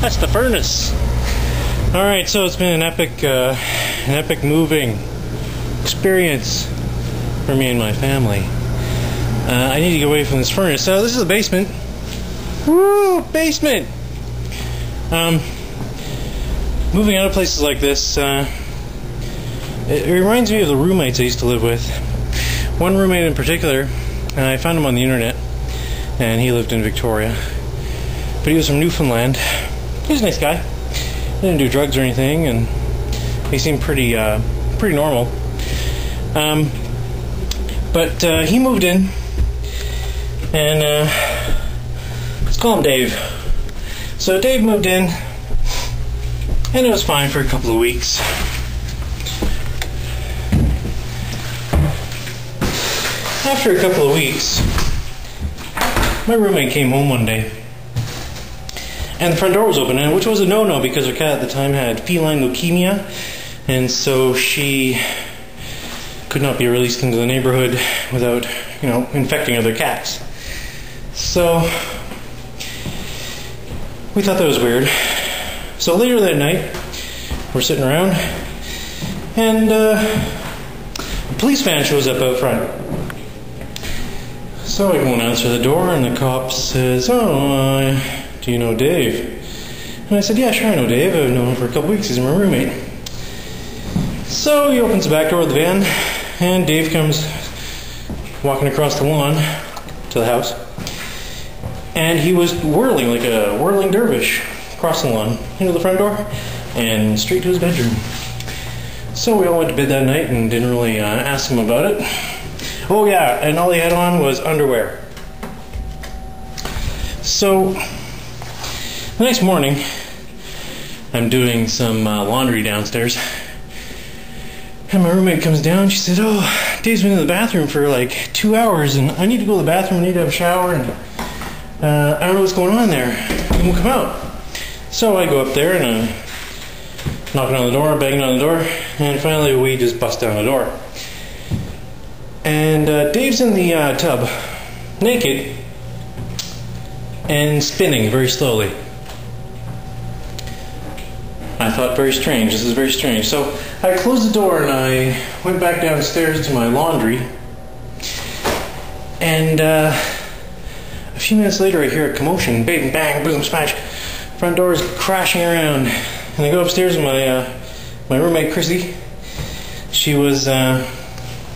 That's the furnace. Alright, so it's been an epic moving experience for me and my family. I need to get away from this furnace. So this is the basement. Woo! Basement! Moving out of places like this, it reminds me of the roommates I used to live with. One roommate in particular, I found him on the internet, and he lived in Victoria. But he was from Newfoundland. He was a nice guy. He didn't do drugs or anything, and he seemed pretty normal. But he moved in, and let's call him Dave. So Dave moved in, and it was fine for a couple of weeks. After a couple of weeks, my roommate came home one day, and the front door was open, which was a no-no because her cat at the time had feline leukemia, and so she could not be released into the neighborhood without, infecting other cats. So we thought that was weird. So later that night, we're sitting around, and a police van shows up out front. So I go and answer the door, and the cop says, "Oh, do you know Dave?" And I said, "Yeah, sure, I know Dave. I've known him for a couple weeks. He's my roommate." So he opens the back door of the van, and Dave comes walking across the lawn to the house. And he was whirling like a whirling dervish across the lawn into the front door and straight to his bedroom. So we all went to bed that night and didn't really ask him about it. Oh yeah, and all he had on was underwear. So the next morning, I'm doing some laundry downstairs, and my roommate comes down. She said, "Oh, Dave's been in the bathroom for like 2 hours, and I need to go to the bathroom. I need to have a shower, and I don't know what's going on there. He won't come out." So I go up there and knocking on the door, banging on the door, and finally we just bust down the door. And Dave's in the tub, naked, and spinning very slowly. I thought, very strange, this is very strange. So I closed the door and I went back downstairs to my laundry. And a few minutes later I hear a commotion, bang, bang, boom, smash. Front door is crashing around. And I go upstairs with my roommate Chrissy. She was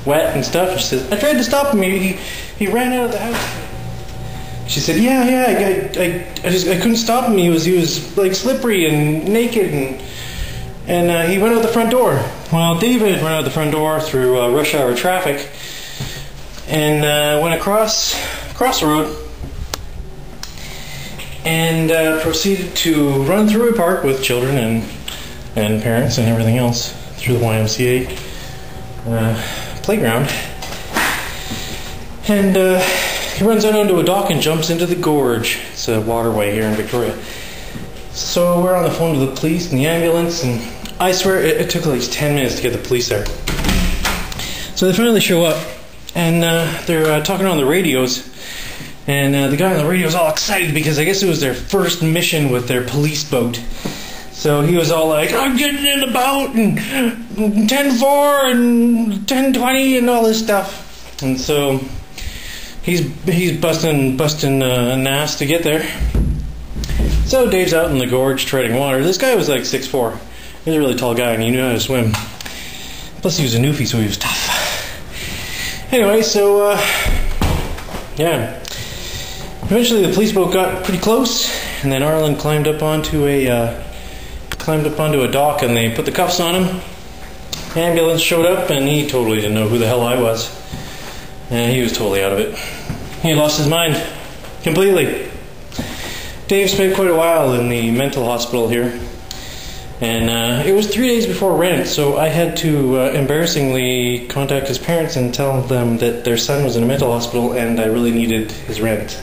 wet and stuff. She says, "I tried to stop him. He ran out of the house." She said, I couldn't stop him. He was like slippery and naked, and he went out the front door." Well, David ran out the front door through rush hour traffic and went across the road and proceeded to run through a park with children and parents and everything else through the YMCA playground. And he runs out onto a dock and jumps into the gorge. It's a waterway here in Victoria. So we're on the phone to the police and the ambulance, and I swear it took like 10 minutes to get the police there. So they finally show up, and they're talking on the radios, and the guy on the radio is all excited because I guess it was their first mission with their police boat. So he was all like, "I'm getting in the boat, and 10-4 and 10-20 and all this stuff." And so he's busting ass to get there. So Dave's out in the gorge treading water. This guy was like 6'4". He was a really tall guy, and he knew how to swim. Plus he was a newfie, so he was tough. Anyway, so yeah. Eventually the police boat got pretty close, and then Arlen climbed up onto a dock, and they put the cuffs on him. Ambulance showed up, and he totally didn't know who the hell I was. And he was totally out of it. He lost his mind completely. Dave spent quite a while in the mental hospital here, and it was 3 days before rent, so I had to embarrassingly contact his parents and tell them that their son was in a mental hospital and I really needed his rent,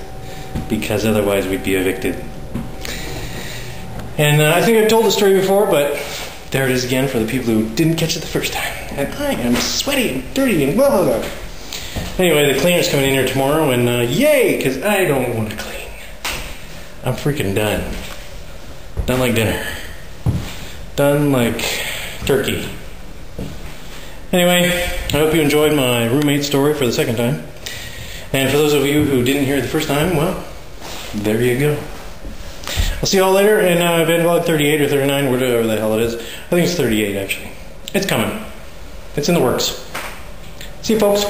because otherwise we'd be evicted. And I think I've told the story before, but there it is again for the people who didn't catch it the first time. And I am sweaty and dirty and blah blah blah. Anyway, the cleaner's coming in here tomorrow, and yay, because I don't want to clean. I'm freaking done. Done like dinner. Done like turkey. Anyway, I hope you enjoyed my roommate story for the second time. And for those of you who didn't hear it the first time, well, there you go. I'll see you all later in Van Vlog 38 or 39, whatever the hell it is. I think it's 38 actually. It's coming. It's in the works. See you folks.